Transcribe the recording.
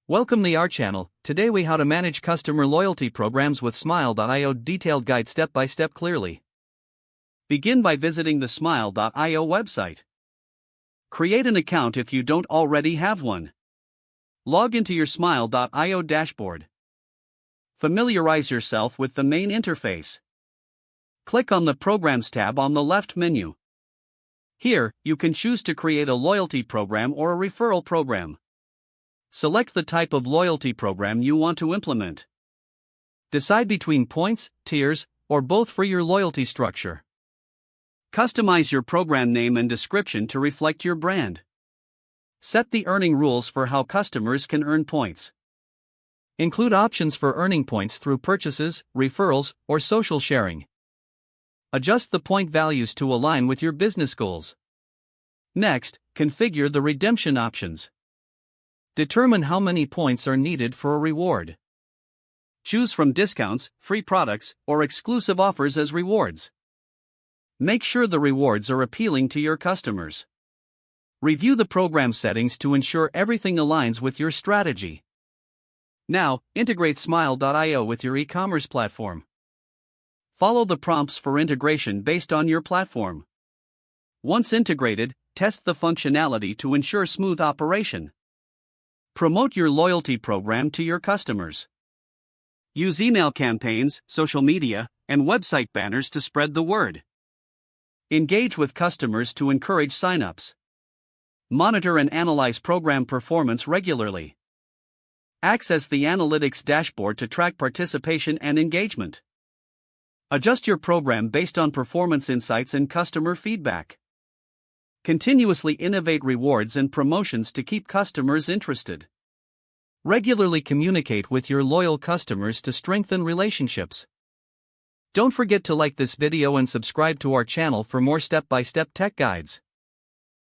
Welcome to our channel. Today we how to manage customer loyalty programs with Smile.io detailed guide step by step clearly. Begin by visiting the Smile.io website. Create an account if you don't already have one. Log into your Smile.io dashboard. Familiarize yourself with the main interface. Click on the Programs tab on the left menu. Here, you can choose to create a loyalty program or a referral program. Select the type of loyalty program you want to implement. Decide between points, tiers, or both for your loyalty structure. Customize your program name and description to reflect your brand. Set the earning rules for how customers can earn points. Include options for earning points through purchases, referrals, or social sharing. Adjust the point values to align with your business goals. Next, configure the redemption options. Determine how many points are needed for a reward. Choose from discounts, free products, or exclusive offers as rewards. Make sure the rewards are appealing to your customers. Review the program settings to ensure everything aligns with your strategy. Now, integrate Smile.io with your e-commerce platform. Follow the prompts for integration based on your platform. Once integrated, test the functionality to ensure smooth operation. Promote your loyalty program to your customers. Use email campaigns, social media, and website banners to spread the word. Engage with customers to encourage sign-ups. Monitor and analyze program performance regularly. Access the analytics dashboard to track participation and engagement. Adjust your program based on performance insights and customer feedback. Continuously innovate rewards and promotions to keep customers interested. Regularly communicate with your loyal customers to strengthen relationships. Don't forget to like this video and subscribe to our channel for more step-by-step tech guides.